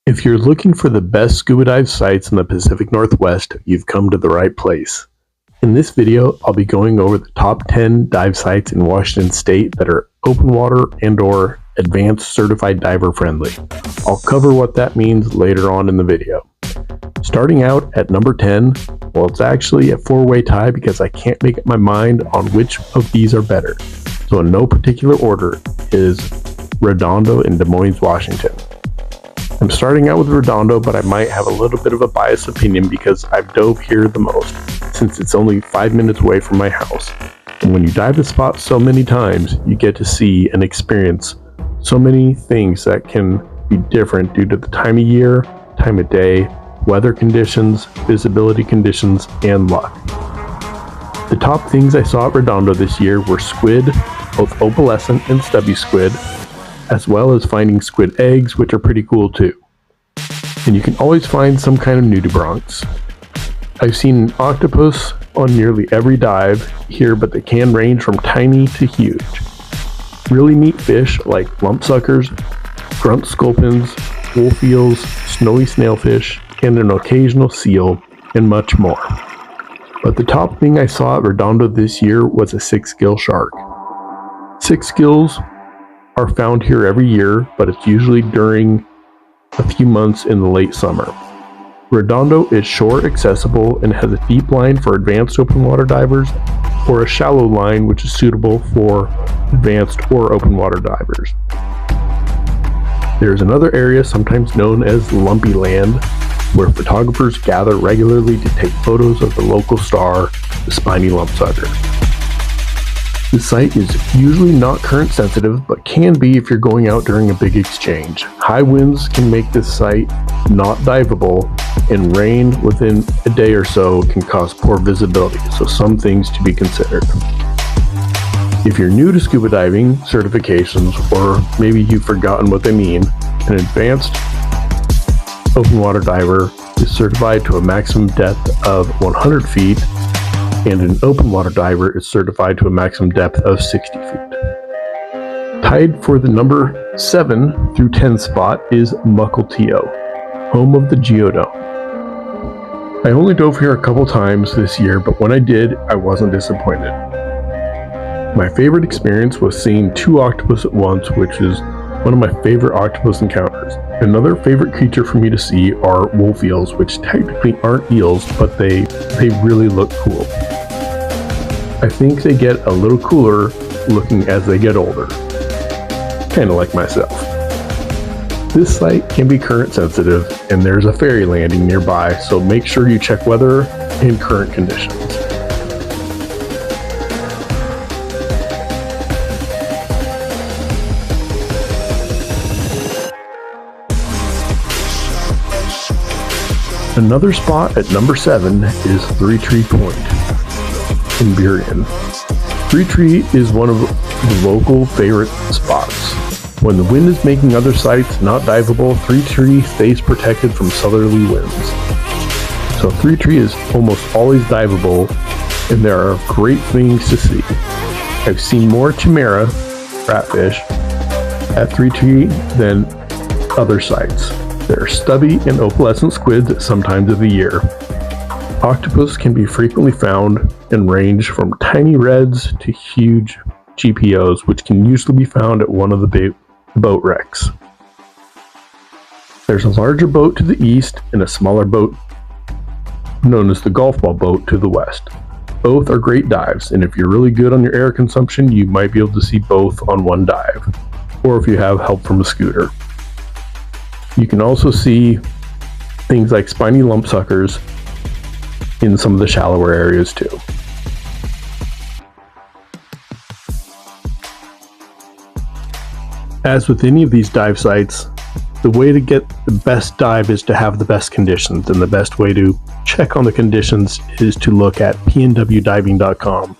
If you're looking for the best scuba dive sites in the Pacific Northwest, you've come to the right place. In this video, I'll be going over the top 10 dive sites in Washington State that are open water and/or advanced certified diver friendly. I'll cover what that means later on in the video. Starting out at number 10, well, it's actually a four-way tie because I can't make up my mind on which of these are better. So in no particular order is Redondo in Des Moines, Washington. I'm starting out with Redondo, but I might have a little bit of a biased opinion because I've dove here the most, since it's only 5 minutes away from my house. And when you dive the spot so many times, you get to see and experience so many things that can be different due to the time of year, time of day, weather conditions, visibility conditions, and luck. The top things I saw at Redondo this year were squid, both opalescent and stubby squid, as well as finding squid eggs, which are pretty cool too. And you can always find some kind of nudibranchs. I've seen an octopus on nearly every dive here, but they can range from tiny to huge. Really neat fish like lumpsuckers, grunt sculpins, wolf eels, snowy snailfish, and an occasional seal, and much more. But the top thing I saw at Redondo this year was a 6-gill shark. 6 gills are found here every year, but it's usually during a few months in the late summer. Redondo is shore accessible and has a deep line for advanced open water divers, or a shallow line which is suitable for advanced or open water divers. There's another area sometimes known as Lumpy Land, where photographers gather regularly to take photos of the local star, the spiny lumpsucker. The site is usually not current sensitive, but can be if you're going out during a big exchange. High winds can make this site not diveable, and rain within a day or so can cause poor visibility, so some things to be considered. If you're new to scuba diving certifications, or maybe you've forgotten what they mean, an advanced open water diver is certified to a maximum depth of 100 feet, and an open water diver is certified to a maximum depth of 60 feet. Tied for the number 7 through 10 spot is Mukilteo, home of the Geodome. I only dove here a couple times this year, but when I did, I wasn't disappointed. My favorite experience was seeing 2 octopus at once, which is one of my favorite octopus encounters. Another favorite creature for me to see are wolf eels, which technically aren't eels, but they really look cool. I think they get a little cooler looking as they get older. Kinda like myself. This site can be current sensitive, and there's a ferry landing nearby, so make sure you check weather and current conditions. Another spot at number 7 is Three Tree Point in Burien. Three Tree is one of the local favorite spots. When the wind is making other sites not diveable, Three Tree stays protected from southerly winds. So Three Tree is almost always diveable, and there are great things to see. I've seen more chimera, ratfish, at Three Tree than other sites. There are stubby and opalescent squids at some times of the year. Octopus can be frequently found and range from tiny reds to huge GPOs, which can usually be found at one of the boat wrecks. There's a larger boat to the east and a smaller boat known as the golf ball boat to the west. Both are great dives, and if you're really good on your air consumption, you might be able to see both on one dive, or if you have help from a scooter. You can also see things like spiny lumpsuckers in some of the shallower areas too. As with any of these dive sites, the way to get the best dive is to have the best conditions, and the best way to check on the conditions is to look at pnwdiving.com.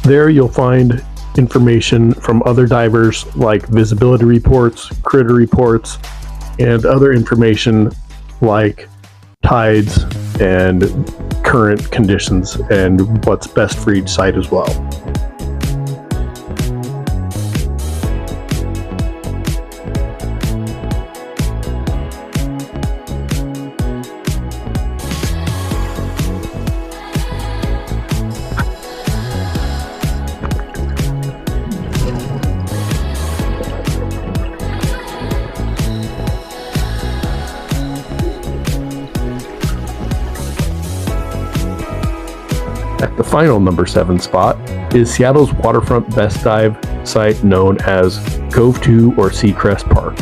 There you'll find information from other divers like visibility reports, critter reports, and other information like tides and current conditions and what's best for each site as well. At the final number 7 spot is Seattle's waterfront best dive site known as Cove 2 or Seacrest Park.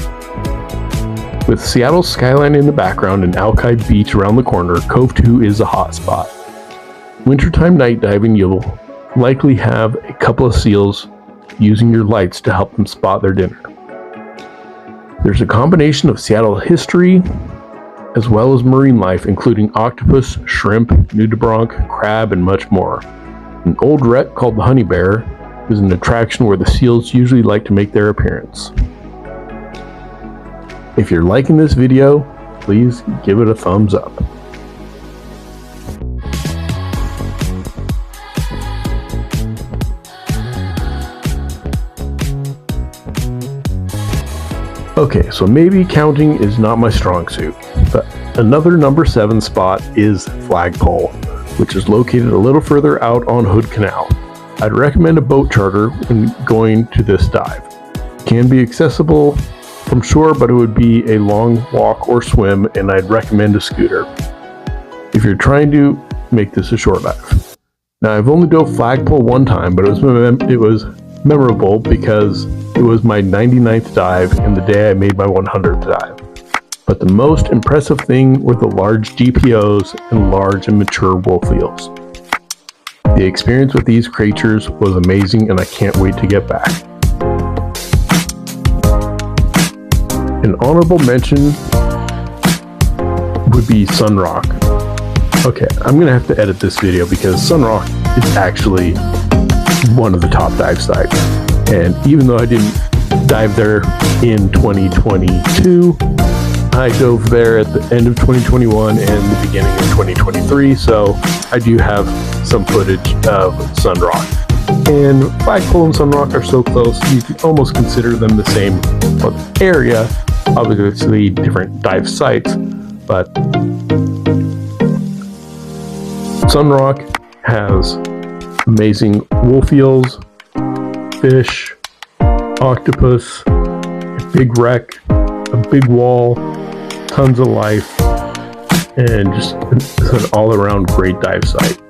With Seattle's skyline in the background and Alki Beach around the corner, Cove 2 is a hot spot. Wintertime night diving, you'll likely have a couple of seals using your lights to help them spot their dinner. There's a combination of Seattle history as well as marine life, including octopus, shrimp, nudibranch, crab, and much more. An old wreck called the Honey Bear is an attraction where the seals usually like to make their appearance. If you're liking this video, please give it a thumbs up. Okay, so maybe counting is not my strong suit, but another number 7 spot is Flagpole, which is located a little further out on Hood Canal. I'd recommend a boat charter when going to this dive. It can be accessible from shore, but it would be a long walk or swim, and I'd recommend a scooter if you're trying to make this a shore dive. Now, I've only dove Flagpole one time, but it was memorable because it was my 99th dive and the day I made my 100th dive. But the most impressive thing were the large GPOs and large and mature wolf eels. The experience with these creatures was amazing and I can't wait to get back. An honorable mention would be Sunrock. Okay, I'm gonna have to edit this video because Sunrock is actually one of the top dive sites. And even though I didn't dive there in 2022, I dove there at the end of 2021 and the beginning of 2023, so I do have some footage of Sunrock. And Flagpole and Sunrock are so close, you could almost consider them the same area, obviously different dive sites, but Sunrock has amazing wolf eels, fish, octopus, a big wreck, a big wall, tons of life, and just an all-around great dive site.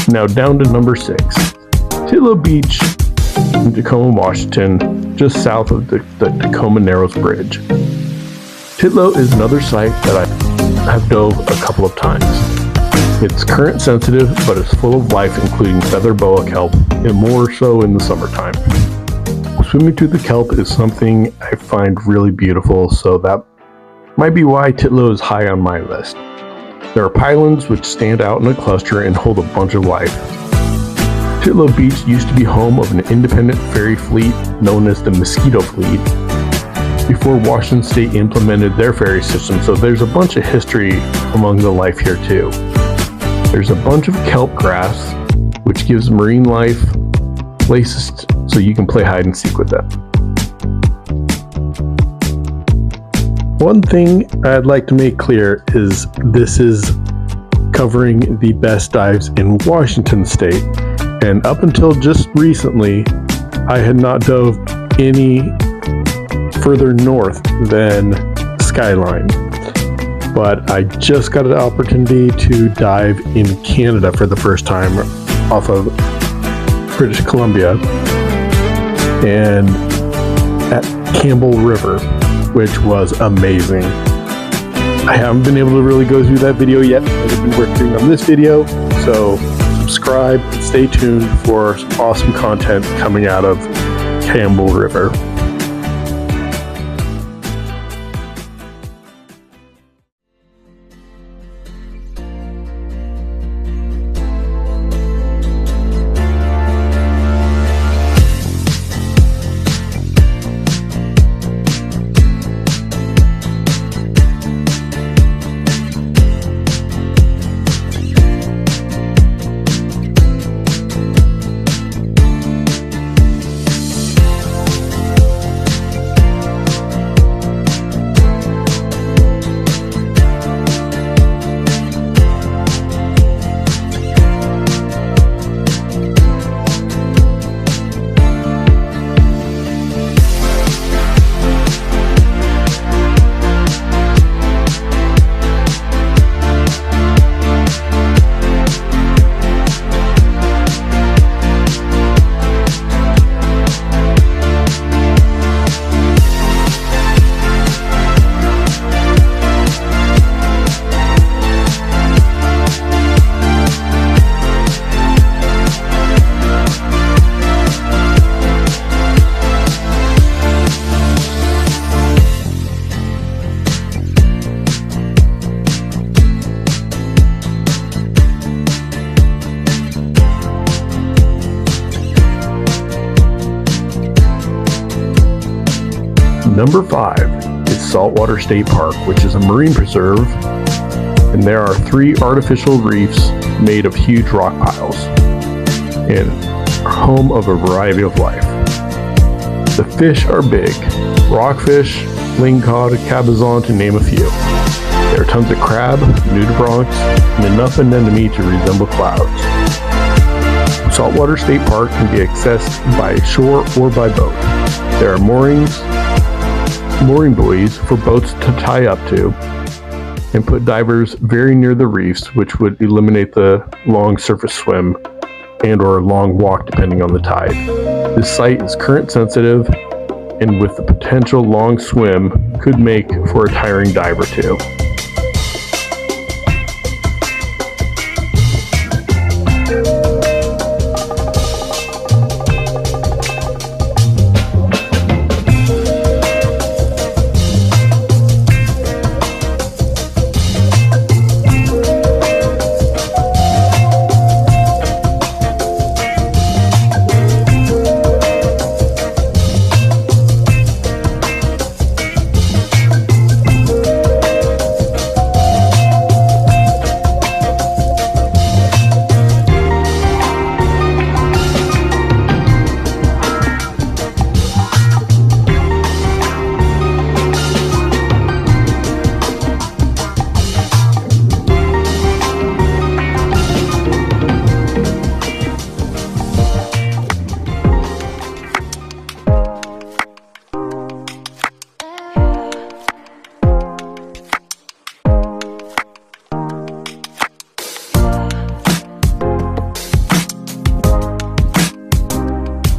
Now down to number 6, Titlow Beach in Tacoma, Washington, just south of the Tacoma Narrows Bridge. Titlow is another site that I have dove a couple of times. It's current sensitive, but it's full of life, including feather boa kelp, and more so in the summertime. Swimming through the kelp is something I find really beautiful, so that might be why Titlow is high on my list. There are pylons which stand out in a cluster and hold a bunch of life. Titlow Beach used to be home of an independent ferry fleet known as the Mosquito Fleet before Washington State implemented their ferry system, so there's a bunch of history among the life here too. There's a bunch of kelp grass, which gives marine life places so you can play hide and seek with them. One thing I'd like to make clear is this is covering the best dives in Washington State, and up until just recently, I had not dove any further north than Skyline. But I just got an opportunity to dive in Canada for the first time off of British Columbia and at Campbell River, which was amazing. I haven't been able to really go through that video yet. I've been working on this video, so subscribe and stay tuned for some awesome content coming out of Campbell River. Number 5 is Saltwater State Park, which is a marine preserve, and there are 3 artificial reefs made of huge rock piles and home of a variety of life. The fish are big: rockfish, lingcod, cabezon, to name a few. There are tons of crab, nudibranchs, and enough anemone to resemble clouds. Saltwater State Park can be accessed by shore or by boat. There are mooring buoys for boats to tie up to, and put divers very near the reefs, which would eliminate the long surface swim and or long walk depending on the tide. This site is current sensitive, and with the potential long swim could make for a tiring dive or two.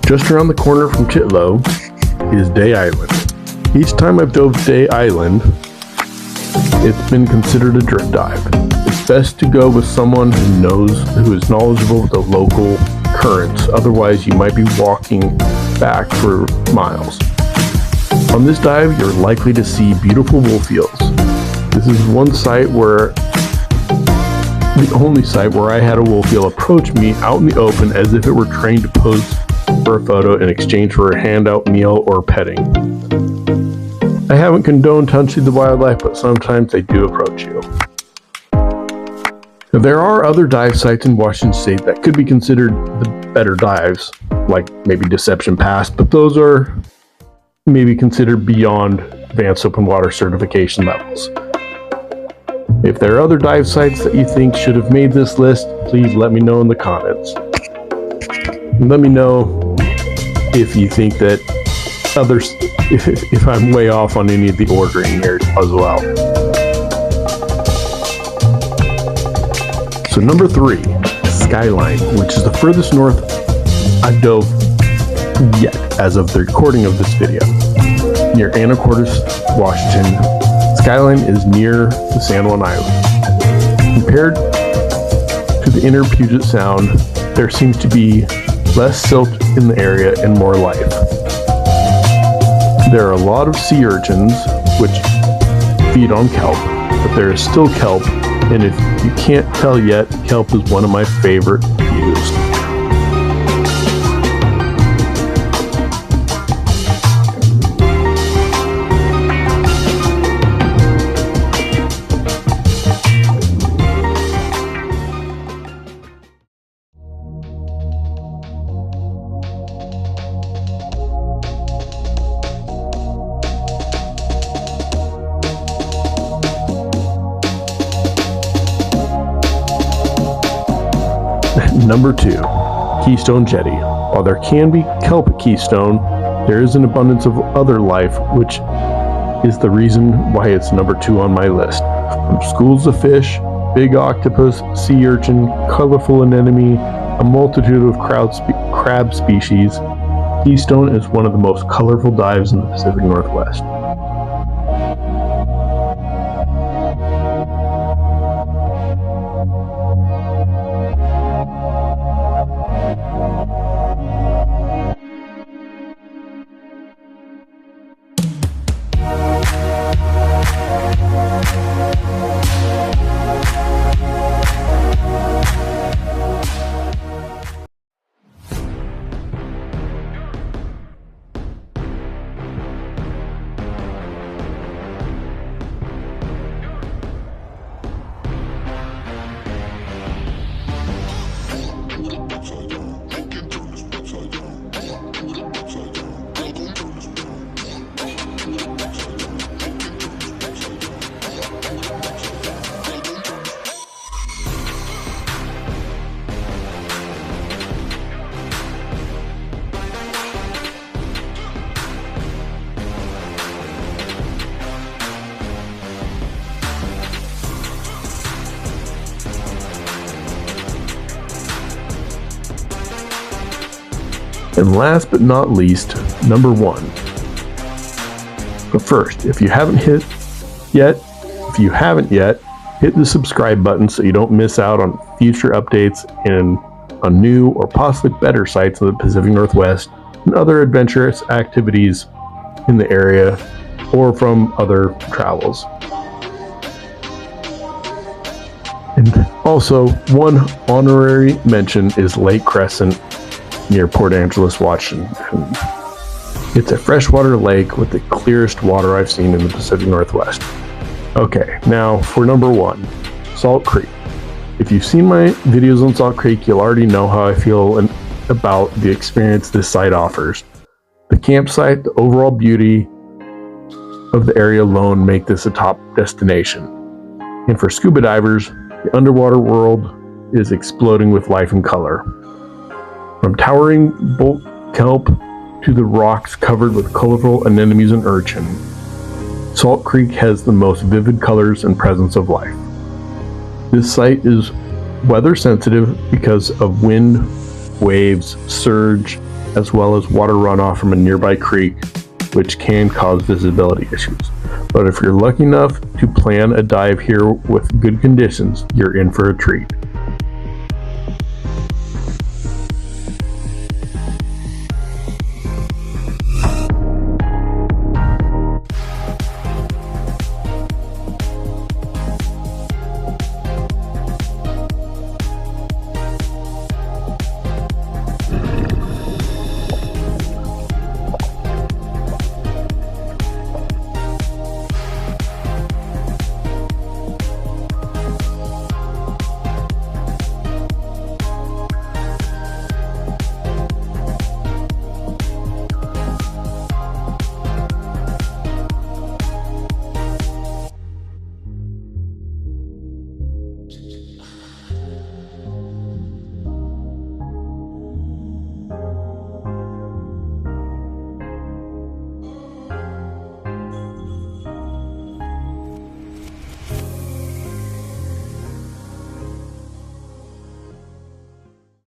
Just around the corner from Titlow is Day Island. Each time I've dove Day Island, it's been considered a drift dive. It's best to go with someone who is knowledgeable with the local currents, otherwise you might be walking back for miles. On this dive, you're likely to see beautiful wolf eels. This is the only site where I had a wolf eel approach me out in the open as if it were trained to pose for a photo in exchange for a handout, meal, or petting. I haven't condoned touching the wildlife, but sometimes they do approach you. Now, there are other dive sites in Washington State that could be considered the better dives, like maybe Deception Pass, but those are maybe considered beyond advanced open water certification levels. If there are other dive sites that you think should have made this list, please let me know in the comments. Let me know if you think that if I'm way off on any of the ordering here as well. So number 3, Skyline, which is the furthest north I've dove yet as of the recording of this video. Near Anacortes, Washington, Skyline is near the San Juan Island. Compared to the inner Puget Sound, there seems to be less silt in the area and more life. There are a lot of sea urchins which feed on kelp, but there is still kelp, and if you can't tell yet, kelp is one of my favorite views. Number 2, Keystone Jetty. While there can be kelp at Keystone, there is an abundance of other life, which is the reason why it's number 2 on my list. From schools of fish, big octopus, sea urchin, colorful anemone, a multitude of crab species, Keystone is one of the most colorful dives in the Pacific Northwest. And last but not least, number 1. But first, if you haven't yet, hit the subscribe button so you don't miss out on future updates and on new or possibly better sites in the Pacific Northwest and other adventurous activities in the area or from other travels. And also, one honorary mention is Lake Crescent near Port Angeles, Washington. It's a freshwater lake with the clearest water I've seen in the Pacific Northwest. Okay, now for number 1, Salt Creek. If you've seen my videos on Salt Creek, you'll already know how I feel about the experience this site offers. The campsite, the overall beauty of the area alone make this a top destination. And for scuba divers, the underwater world is exploding with life and color. From towering bolt kelp to the rocks covered with colorful anemones and urchin, Salt Creek has the most vivid colors and presence of life. This site is weather sensitive because of wind, waves, surge, as well as water runoff from a nearby creek, which can cause visibility issues. But if you're lucky enough to plan a dive here with good conditions, you're in for a treat.